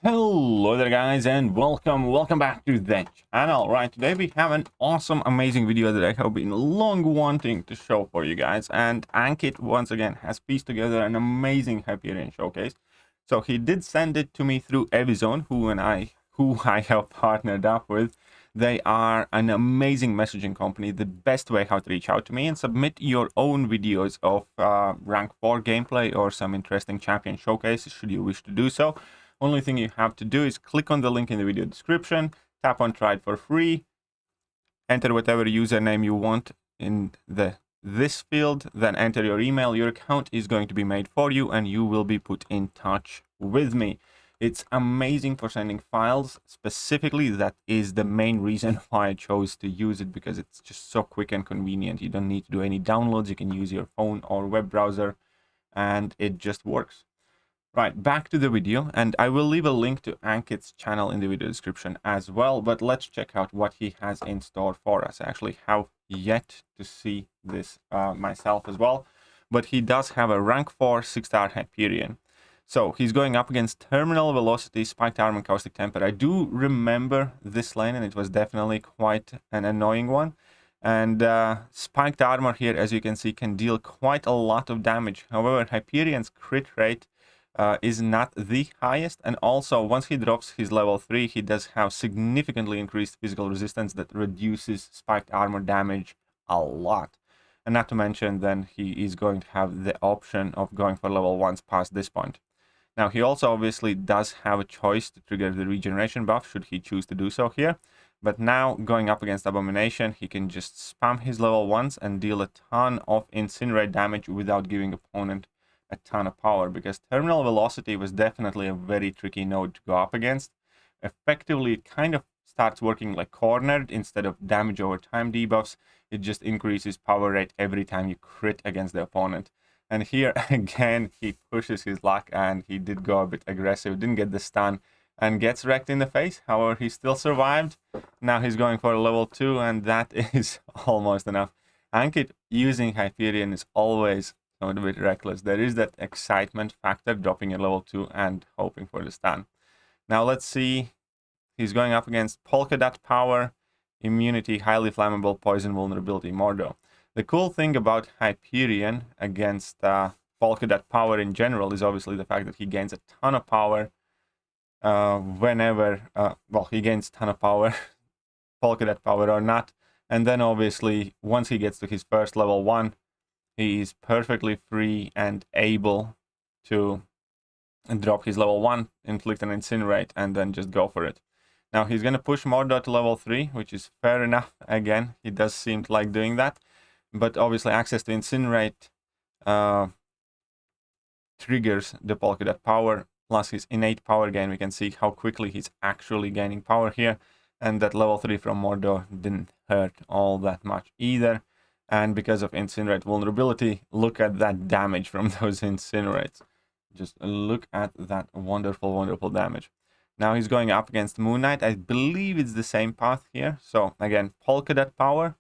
Hello there guys, and welcome back to the channel. Right, today we have an awesome amazing video that I have been long wanting to show for you guys, and Ankit once again has pieced together an amazing Hyperion showcase. So he did send it to me through Evizone, who I have partnered up with. They are an amazing messaging company, the best way how to reach out to me and submit your own videos of rank 4 gameplay or some interesting champion showcases should you wish to do so. Only thing you have to do is click on the link in the video description, tap on try it for free, enter whatever username you want in this field, then enter your email. Your account is going to be made for you and you will be put in touch with me. It's amazing for sending files. Specifically, that is the main reason why I chose to use it, because it's just so quick and convenient. You don't need to do any downloads. You can use your phone or web browser and it just works. Right, back to the video, and I will leave a link to Ankit's channel in the video description as well, but let's check out what he has in store for us. I actually have yet to see this myself as well, but he does have a rank 4 6-star Hyperion. So he's going up against Terminal Velocity, Spiked Armor, and Caustic Temper. I do remember this lane, and it was definitely quite an annoying one. And Spiked Armor here, as you can see, can deal quite a lot of damage. However, Hyperion's crit rate is not the highest, and also once he drops his level 3 he does have significantly increased physical resistance that reduces spiked armor damage a lot. And not to mention then he is going to have the option of going for level 1s past this point. Now he also obviously does have a choice to trigger the regeneration buff should he choose to do so here, but now going up against Abomination he can just spam his level 1s and deal a ton of incinerate damage without giving opponent a ton of power, because Terminal Velocity was definitely a very tricky node to go up against. Effectively, it kind of starts working like cornered. Instead of damage over time debuffs, it just increases power rate every time you crit against the opponent. And here again, he pushes his luck and he did go a bit aggressive, didn't get the stun and gets wrecked in the face. However, he still survived. Now he's going for a level 2 and that is almost enough. Ankit using Hyperion is always a bit reckless. There is that excitement factor, dropping at level 2 and hoping for the stun. Now let's see. He's going up against Polka Dot Power, Immunity, Highly Flammable, Poison, Vulnerability, Mordo. The cool thing about Hyperion against Polka Dot Power in general is obviously the fact that he gains a ton of power whenever, well, he gains a ton of power, Polka Dot Power or not. And then obviously, once he gets to his first level 1, he is perfectly free and able to drop his level 1, inflict an incinerate, and then just go for it. Now he's going to push Mordor to level 3, which is fair enough. Again, he does seem to like doing that. But obviously access to incinerate triggers the Polka Dot Power, plus his innate power gain. We can see how quickly he's actually gaining power here. And that level 3 from Mordor didn't hurt all that much either. And because of Incinerate vulnerability, look at that damage from those Incinerates. Just look at that wonderful, wonderful damage. Now he's going up against Moon Knight. I believe it's the same path here. So again, Polka Dot Power,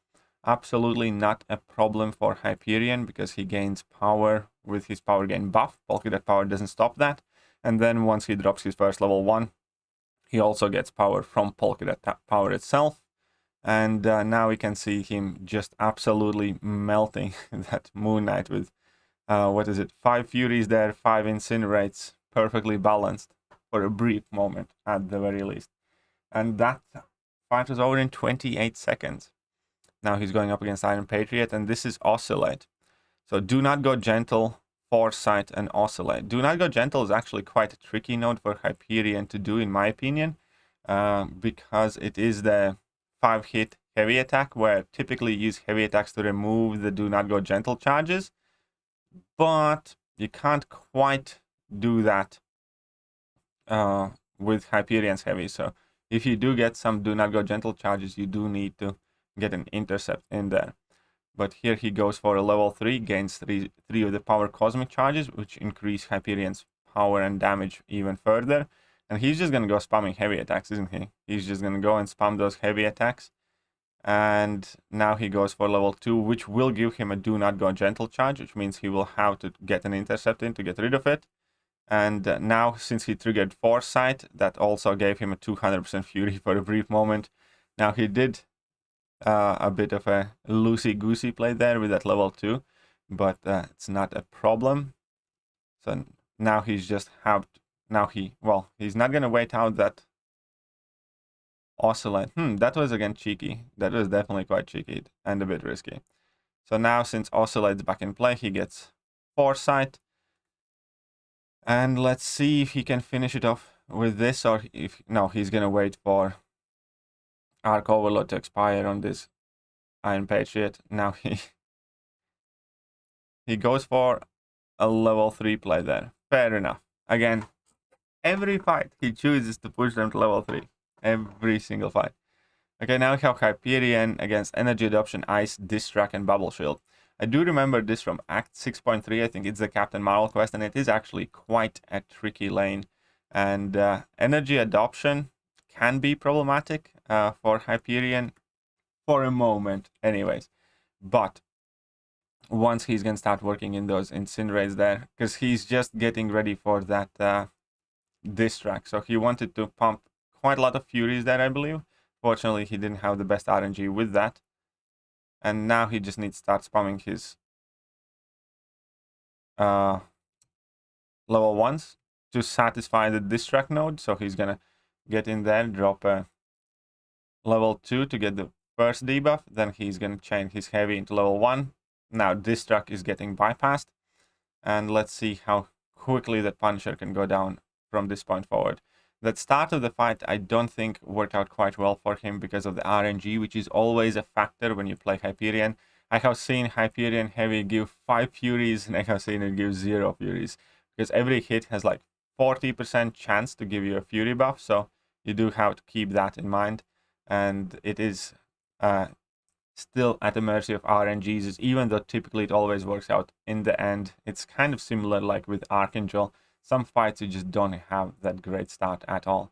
absolutely not a problem for Hyperion because he gains power with his power gain buff. Polka Dot Power doesn't stop that. And then once he drops his first level 1, he also gets power from Polka Dot Power itself. And now we can see him just absolutely melting that Moon Knight with, what is it, 5 Furies there, 5 Incinerates, perfectly balanced for a brief moment at the very least. And that fight was over in 28 seconds. Now he's going up against Iron Patriot, and this is Oscillate. So do not go gentle, Foresight, and Oscillate. Do not go gentle is actually quite a tricky node for Hyperion to do, in my opinion, because it is the 5-hit heavy attack, where typically you use heavy attacks to remove the do not go gentle charges, but you can't quite do that with Hyperion's heavy. So if you do get some do not go gentle charges, you do need to get an intercept in there. But here he goes for a level 3, gains 3 of the power cosmic charges, which increase Hyperion's power and damage even further. And he's just going to go spamming heavy attacks, isn't he? He's just going to go and spam those heavy attacks. And now he goes for level 2, which will give him a do not go gentle charge, which means he will have to get an intercept in to get rid of it. And now, since he triggered Foresight, that also gave him a 200% Fury for a brief moment. Now, he did a bit of a loosey-goosey play there with that level 2, but it's not a problem. So now he's just he's not going to wait out that Oscillate. That was again cheeky. That was definitely quite cheeky and a bit risky. So now, since Oscillate's back in play, he gets Foresight. And let's see if he can finish it off with this, or if no, he's gonna wait for Arc Overload to expire on this Iron Patriot. Now he goes for a level 3 play there. Fair enough. Again, every fight he chooses to push them to level 3. Every single fight. Okay, now we have Hyperion against Energy Adoption, Ice, Distract, and Bubble Shield. I do remember this from Act 6.3. I think it's the Captain Marvel quest, and it is actually quite a tricky lane. And Energy Adoption can be problematic for Hyperion for a moment, anyways. But once he's going to start working in those Incinerates there, because he's just getting ready for that Distract. So he wanted to pump quite a lot of Furies there, I believe. Fortunately, he didn't have the best RNG with that. And now he just needs to start spamming his level 1s to satisfy the Distract node. So he's going to get in there, drop a level 2 to get the first debuff. Then he's going to chain his heavy into level 1. Now Distract is getting bypassed. And let's see how quickly the Punisher can go down from this point forward. That start of the fight, I don't think worked out quite well for him because of the RNG, which is always a factor when you play Hyperion. I have seen Hyperion Heavy give 5 Furies, and I have seen it give 0 Furies. Because every hit has like 40% chance to give you a Fury buff, so you do have to keep that in mind. And it is still at the mercy of RNGs, even though typically it always works out in the end. It's kind of similar like with Archangel. Some fights you just don't have that great start at all.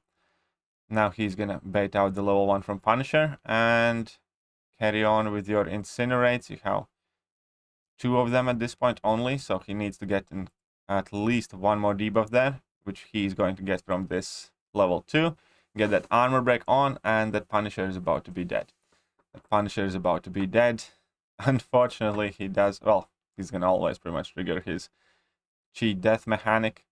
Now he's gonna bait out the level 1 from Punisher and carry on with your Incinerates. You have 2 of them at this point only, so he needs to get in at least 1 more debuff there, which he's going to get from this level 2. Get that armor break on, and that Punisher is about to be dead. The Punisher is about to be dead. Unfortunately, he does, well, he's gonna always pretty much trigger his cheat death mechanic.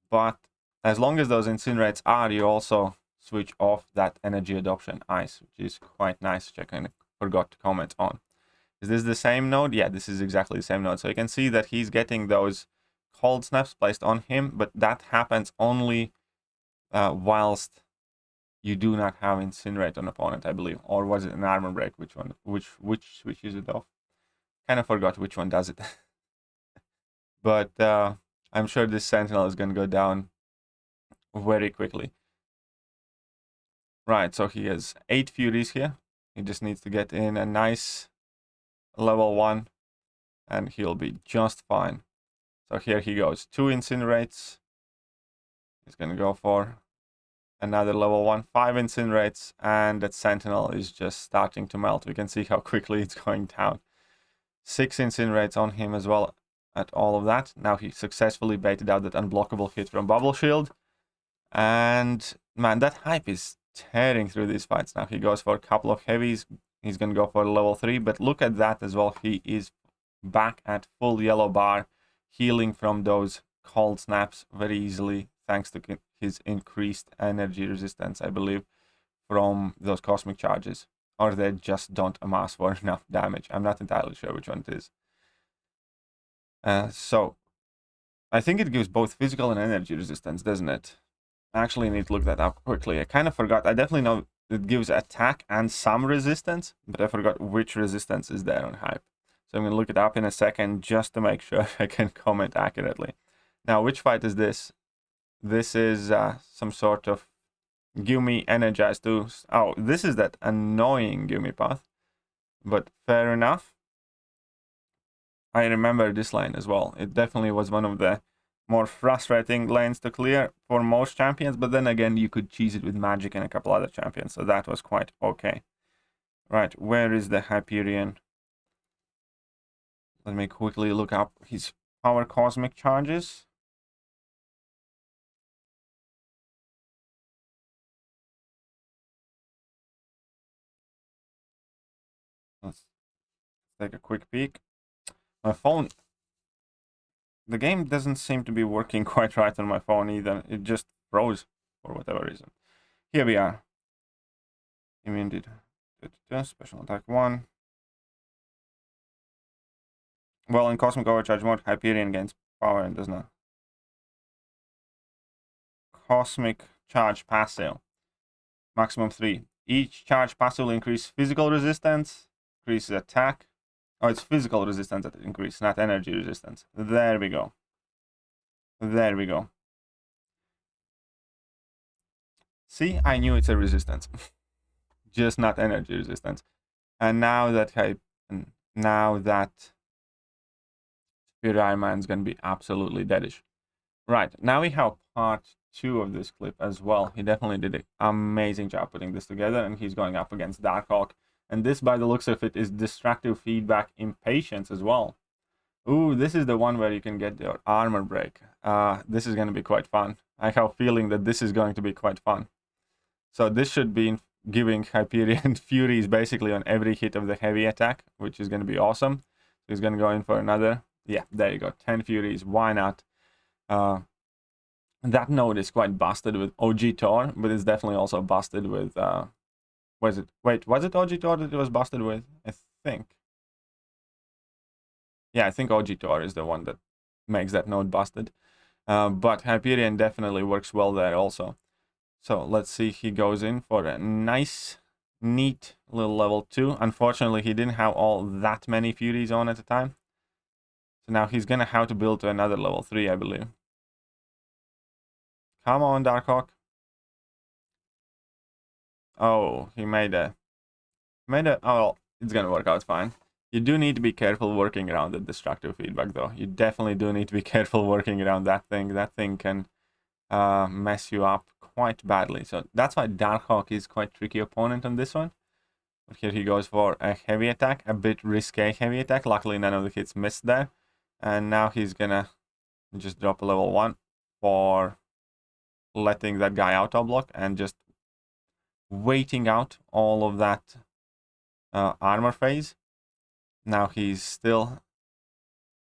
But as long as those Incinerates are, you also switch off that Energy Adoption Ice, which is quite nice, which I kind of forgot to comment on. Is this the same node? Yeah, this is exactly the same node. So you can see that he's getting those cold snaps placed on him, but that happens only whilst you do not have Incinerate on opponent, I believe. Or was it an armor break? Which one? Which switches it off? Kind of forgot which one does it. But I'm sure this Sentinel is going to go down very quickly. Right, so he has 8 Furies here. He just needs to get in a nice level 1, and he'll be just fine. So here he goes. 2 Incinerates. He's going to go for another level 1. 5 Incinerates, and that Sentinel is just starting to melt. We can see how quickly it's going down. 6 Incinerates on him as well. At all of that. Now he successfully baited out that unblockable hit from Bubble Shield. And man, that Hype is tearing through these fights. Now he goes for a couple of heavies. He's going to go for a level 3. But look at that as well. He is back at full yellow bar, healing from those cold snaps very easily, thanks to his increased energy resistance, I believe, from those cosmic charges. Or they just don't amass for enough damage. I'm not entirely sure which one it is. So, I think it gives both physical and energy resistance, doesn't it? I actually need to look that up quickly. I kind of forgot. I definitely know it gives attack and some resistance, but I forgot which resistance is there on Hype. So I'm going to look it up in a second just to make sure I can comment accurately. Now, which fight is this? This is some sort of give me energized too. Oh, this is that annoying give me path. But fair enough. I remember this lane as well. It definitely was one of the more frustrating lanes to clear for most champions, but then again, you could cheese it with magic and a couple other champions, so that was quite okay. Right, where is the Hyperion? Let me quickly look up his power cosmic charges. take a quick peek. My phone, the game doesn't seem to be working quite right on my phone either. It just froze for whatever reason. Here we are. Immunity, special attack 1. Well, in Cosmic Overcharge mode, Hyperion gains power and does not. Cosmic Charge passive. Maximum 3. Each charge passive will increase physical resistance, increases attack. Oh, it's physical resistance that increases, not energy resistance. There we go. There we go. See, I knew it's a resistance. Just not energy resistance. And now that Iron Man's gonna be absolutely deadish. Right, now we have part 2 of this clip as well. He definitely did an amazing job putting this together, and he's going up against Darkhawk. And this, by the looks of it, is destructive feedback impatience as well. Ooh, this is the one where you can get your armor break. This is going to be quite fun. I have a feeling that this is going to be quite fun. So this should be giving Hyperion Furies basically on every hit of the heavy attack, which is going to be awesome. He's going to go in for another. Yeah, there you go. 10 Furies. Why not? That node is quite busted with OG Tor, but it's definitely also busted with... was it OG Tor that it was busted with? I think. Yeah, I think OG Tor is the one that makes that node busted. But Hyperion definitely works well there also. So let's see, he goes in for a nice, neat little level 2. Unfortunately, he didn't have all that many Furies on at the time. So now he's going to have to build to another level 3, I believe. Come on, Darkhawk. Oh, he made a... Oh, it's going to work out fine. You do need to be careful working around the destructive feedback, though. You definitely do need to be careful working around that thing. That thing can mess you up quite badly. So that's why Darkhawk is quite tricky opponent on this one. But here he goes for a heavy attack, a bit risque heavy attack. Luckily, none of the hits missed there. And now he's gonna just drop a level 1 for letting that guy auto block and just waiting out all of that armor phase. Now he's still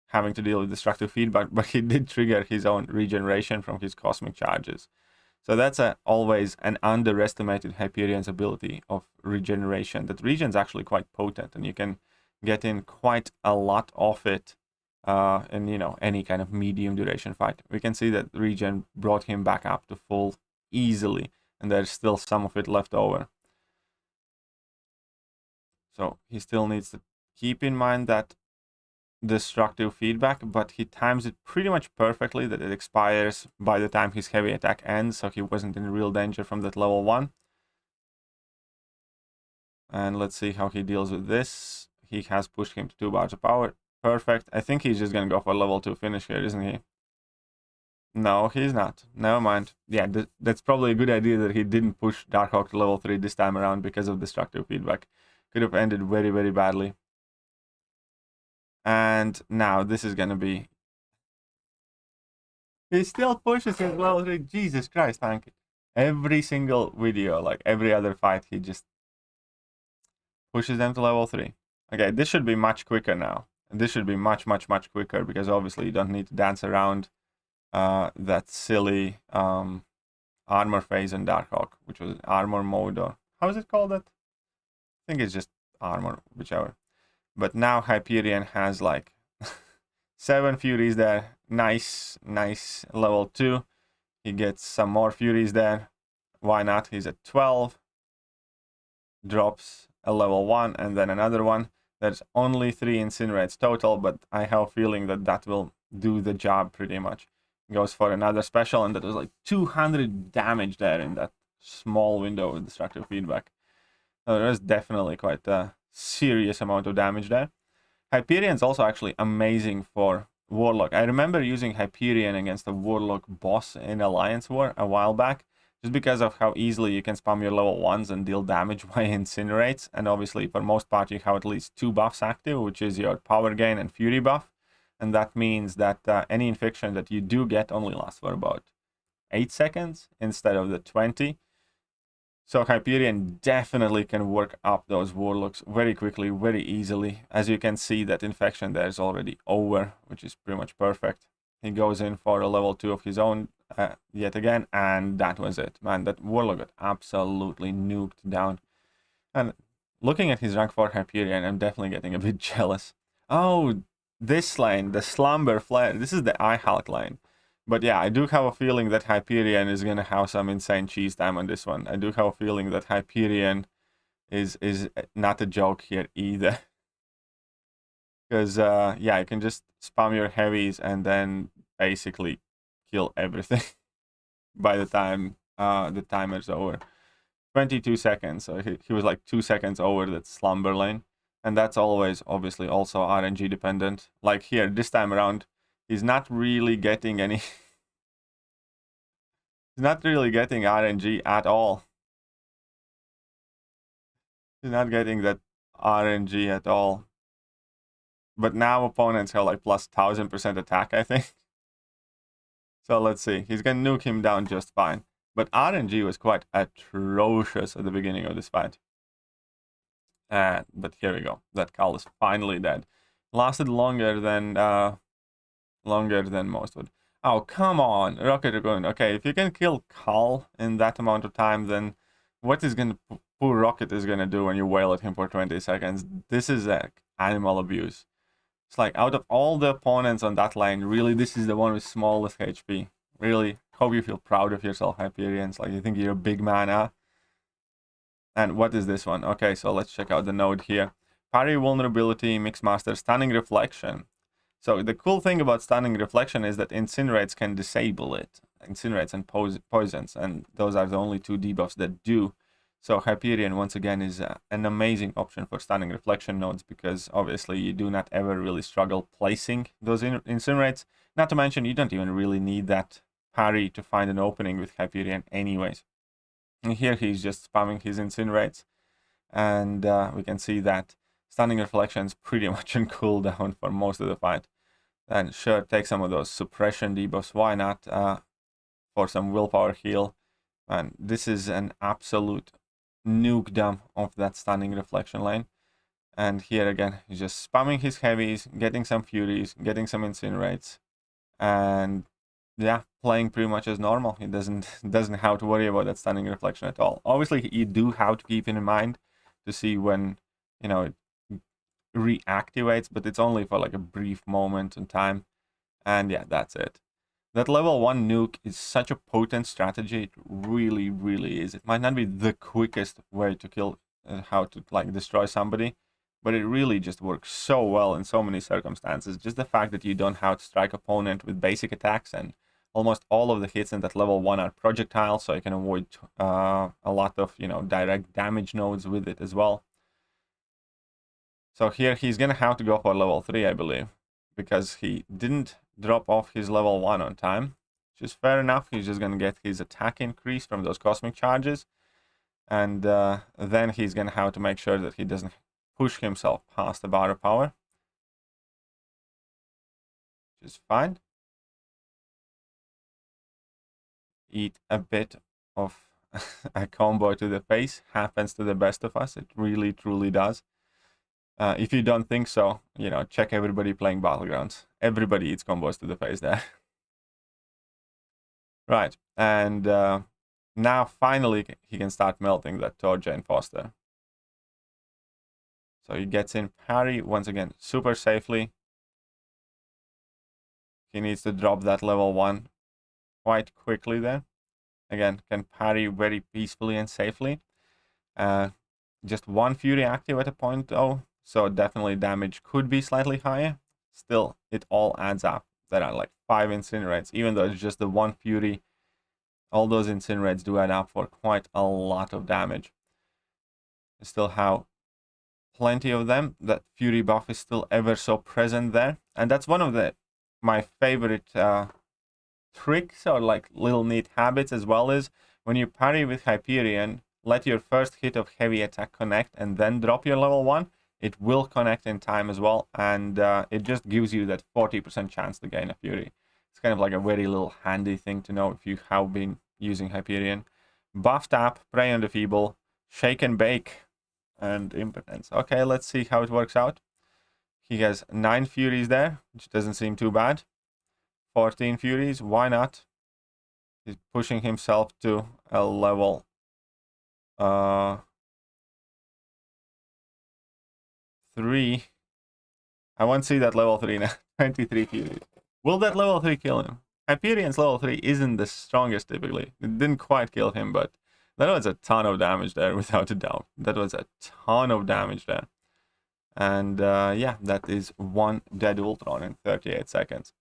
having to deal with destructive feedback, but he did trigger his own regeneration from his cosmic charges. So that's always an underestimated Hyperion's ability of regeneration. That regen's actually quite potent, and you can get in quite a lot of it in, you know, any kind of medium duration fight. We can see that regen brought him back up to full easily, and there's still some of it left over. So he still needs to keep in mind that destructive feedback, but he times it pretty much perfectly that it expires by the time his heavy attack ends, so he wasn't in real danger from that level 1. And let's see how he deals with this. He has pushed him to 2 bars of power. Perfect. I think he's just gonna go for level 2 finish here, isn't he? No, he's not. Never mind. Yeah, that's probably a good idea that he didn't push Darkhawk to level 3 this time around because of destructive feedback. Could have ended very, very badly. And now this is gonna be... He still pushes his level 3. Jesus Christ, Ankit. Every single video, like every other fight, he just pushes them to level 3. Okay, this should be much quicker now. And this should be much, much, much quicker, because obviously you don't need to dance around that silly armor phase in Darkhawk, which was armor mode, or how is it called? That I think it's just armor, whichever. But now Hyperion has like 7 Furies there. Nice, nice level 2. He gets some more Furies there. Why not? He's at 12. Drops a level 1 and then another one. There's only 3 incinerates total, but I have a feeling that that will do the job pretty much. Goes for another special, and that was like 200 damage there in that small window of destructive feedback. So there's definitely quite a serious amount of damage there. Hyperion's also actually amazing for Warlock. I remember using Hyperion against a Warlock boss in Alliance War a while back, just because of how easily you can spam your level 1s and deal damage via incinerates. And obviously, for most part, you have at least 2 buffs active, which is your power gain and fury buff. And that means that any infection that you do get only lasts for about 8 seconds instead of the 20. So Hyperion definitely can work up those warlocks very quickly, very easily. As you can see, that infection there is already over, which is pretty much perfect. He goes in for a level 2 of his own yet again, and that was it. Man, that warlock got absolutely nuked down. And looking at his rank 4 Hyperion, I'm definitely getting a bit jealous. Oh, this lane, the Slumber Flare, this is the iHulk lane. But yeah, I do have a feeling that Hyperion is going to have some insane cheese time on this one. I do have a feeling that Hyperion is not a joke here either. Because, yeah, you can just spam your heavies and then basically kill everything by the time the timer's over. 22 seconds, so he was like 2 seconds over that Slumber lane. And that's always, obviously, also RNG dependent. Like here, this time around, he's not really getting any... he's not really getting RNG at all. He's not getting that RNG at all. But now opponents have like plus 1000% attack, I think. So let's see. He's gonna nuke him down just fine. But RNG was quite atrocious at the beginning of this fight. But here we go. That Khal is finally dead. Lasted longer than most would. Oh, come on, Rocket Raccoon. Okay, if you can kill Khal in that amount of time, then what is gonna poor Rocket is gonna do when you wail at him for 20 seconds? This is like animal abuse. It's like out of all the opponents on that lane, really, this is the one with smallest HP. Really, hope you feel proud of yourself, Hyperions. Like you think you're a big man, huh? And what is this one? Okay, so let's check out the node here. Parry, vulnerability, Mixmaster, stunning reflection. So the cool thing about stunning reflection is that incinerates can disable it. Incinerates and poisons, and those are the only two debuffs that do. So Hyperion, once again, is an amazing option for stunning reflection nodes, because obviously you do not ever really struggle placing those incinerates. Not to mention, you don't even really need that parry to find an opening with Hyperion anyways. And here he's just spamming his incinerates, and we can see that stunning reflection is pretty much on cooldown for most of the fight. And sure, take some of those suppression debuffs, why not, for some willpower heal. And this is an absolute nukedom of that stunning reflection lane. And here again, he's just spamming his heavies, getting some furies, getting some incinerates, and yeah, playing pretty much as normal. He doesn't have to worry about that stunning reflection at all. Obviously, you do have to keep it in mind to see when, you know, it reactivates, but it's only for like a brief moment in time. And yeah, that's it. That level 1 nuke is such a potent strategy. It really, really is. It might not be the quickest way to kill, how to like destroy somebody, but it really just works so well in so many circumstances. Just the fact that you don't have to strike opponent with basic attacks, and almost all of the hits in that level 1 are projectiles, so you can avoid a lot of, you know, direct damage nodes with it as well. So here he's gonna have to go for level 3, I believe, because he didn't drop off his level 1 on time, which is fair enough. He's just gonna get his attack increase from those cosmic charges, and then he's gonna have to make sure that he doesn't push himself past the bar of power, which is fine. Eat a bit of a combo to the face. Happens to the best of us. It really, truly does. If you don't think so, you know, check everybody playing Battlegrounds. Everybody eats combos to the face there. Right, and now finally he can start melting that Torja and Foster. So he gets in parry once again super safely. He needs to drop that level 1 quite quickly there. Again, can parry very peacefully and safely. Just 1 Fury active at a point though, so definitely damage could be slightly higher. Still, it all adds up. There are like 5 incinerates, even though it's just the 1 Fury. All those incinerates do add up for quite a lot of damage. You still have plenty of them. That Fury buff is still ever so present there, and that's one of my favorite tricks or like little neat habits as well, is when you parry with Hyperion, let your first hit of heavy attack connect and then drop your level 1. It will connect in time as well, and it just gives you that 40% chance to gain a Fury. It's kind of like a very little handy thing to know if you have been using Hyperion. Buff tap, prey on the feeble, shake and bake, and impotence. Okay, let's see how it works out. He has 9 furies there, which doesn't seem too bad. 14 furies, why not? He's pushing himself to a level 3. I won't see that level 3 now. 23 furies. Will that level 3 kill him? Hyperion's level 3 isn't the strongest typically. It didn't quite kill him, but that was a ton of damage there, without a doubt. That was a ton of damage there. And yeah, that is 1 dead Ultron in 38 seconds.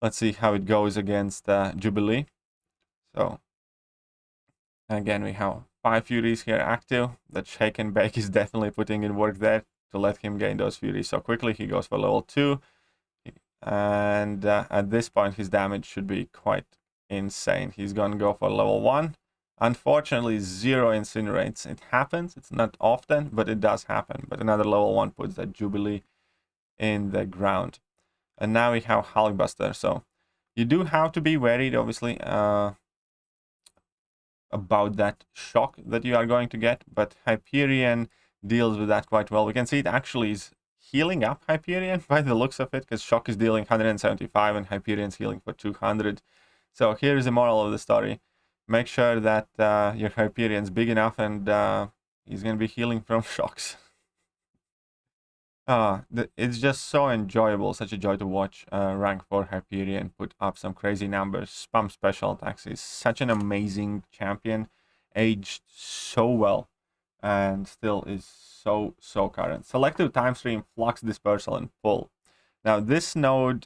Let's see how it goes against Jubilee. So, again, we have 5 Furies here active. That Shake and Bake is definitely putting in work there to let him gain those Furies so quickly. He goes for level 2. And at this point, his damage should be quite insane. He's going to go for level 1. Unfortunately, 0 incinerates. It happens. It's not often, but it does happen. But another level 1 puts that Jubilee in the ground. And now we have Hulkbuster. So you do have to be worried, obviously, about that shock that you are going to get. But Hyperion deals with that quite well. We can see it actually is healing up Hyperion by the looks of it, because shock is dealing 175 and Hyperion's healing for 200. So here's the moral of the story. Make sure that your Hyperion's big enough and he's going to be healing from shocks. It's just so enjoyable, such a joy to watch rank 4 Hyperion put up some crazy numbers, spam special attacks. He's such an amazing champion, aged so well, and still is so current. Selective time stream, flux dispersal, and pull. Now this node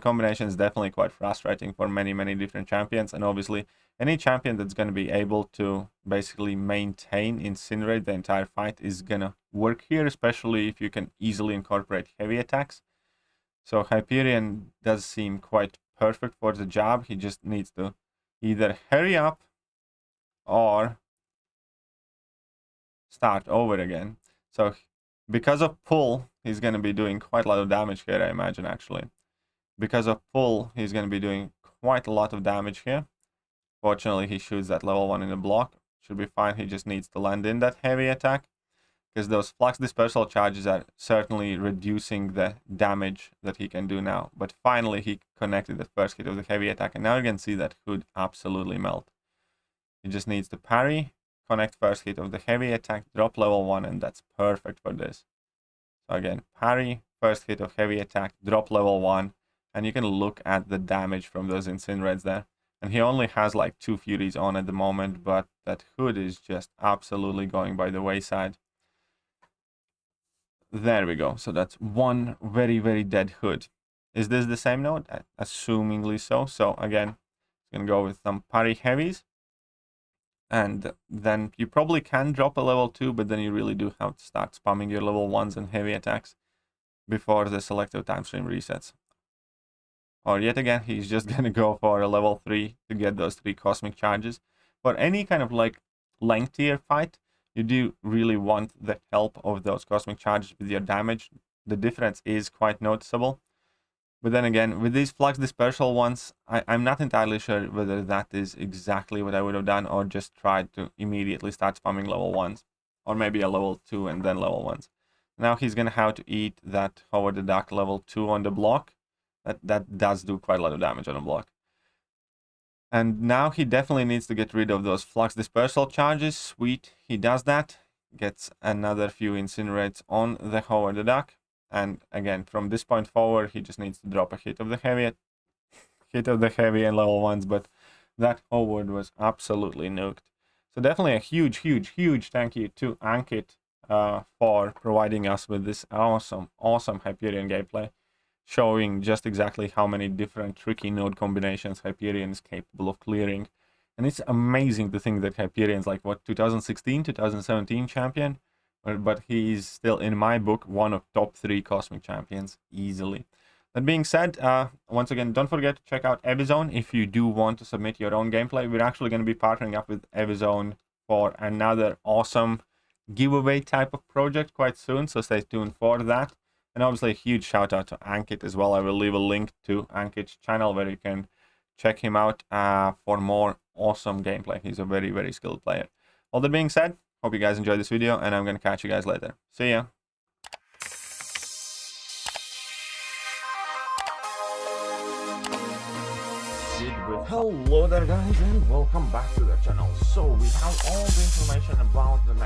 combination is definitely quite frustrating for many different champions, and obviously any champion that's going to be able to basically maintain incinerate the entire fight is gonna work here, especially if you can easily incorporate heavy attacks. So Hyperion does seem quite perfect for the job. He just needs to either hurry up or start over again. So because of pull, he's going to be doing quite a lot of damage here, I imagine, actually. Because of pull, he's going to be doing quite a lot of damage here. Fortunately, he shoots that level 1 in the block. Should be fine. He just needs to land in that heavy attack, because those flux dispersal charges are certainly reducing the damage that he can do now. But finally, he connected the first hit of the heavy attack, and now you can see that hood absolutely melt. He just needs to parry, connect first hit of the heavy attack, drop level 1, and that's perfect for this. So again, parry, first hit of heavy attack, drop level 1, and you can look at the damage from those incinerates there. And he only has like 2 Furies on at the moment, but that hood is just absolutely going by the wayside. There we go. So that's 1 very dead hood. Is this the same node? Assumingly so. So again, it's going to go with some parry heavies. And then you probably can drop a level 2, but then you really do have to start spamming your level 1s and heavy attacks before the selective time stream resets. Or yet again, he's just going to go for a level 3 to get those 3 cosmic charges. For any kind of like lengthier fight, you do really want the help of those cosmic charges with your damage. The difference is quite noticeable. But then again, with these flux dispersal ones, I'm not entirely sure whether that is exactly what I would have done, or just tried to immediately start spamming level 1s. Or maybe a level 2 and then level 1s. Now he's going to have to eat that Howard the Duck level 2 on the block. That does do quite a lot of damage on a block. And now he definitely needs to get rid of those flux dispersal charges. Sweet, he does that. Gets another few incinerates on the Howard the Duck. And again, from this point forward, he just needs to drop a hit of the heavy and level 1s. But that Howard was absolutely nuked. So definitely a huge thank you to Ankit for providing us with this awesome Hyperion gameplay, showing just exactly how many different tricky node combinations Hyperion is capable of clearing. And it's amazing to think that Hyperion's like, what, 2016, 2017 champion? But he's still, in my book, one of top 3 cosmic champions, easily. That being said, once again, don't forget to check out Evizone if you do want to submit your own gameplay. We're actually going to be partnering up with Evizone for another awesome giveaway type of project quite soon, so stay tuned for that. And obviously a huge shout out to Ankit as well. I will leave a link to Ankit's channel where you can check him out for more awesome gameplay. He's a very, very skilled player. All that being said, hope you guys enjoyed this video, and I'm going to catch you guys later. See ya. Hello there guys, and welcome back to the channel. So we have all the information about the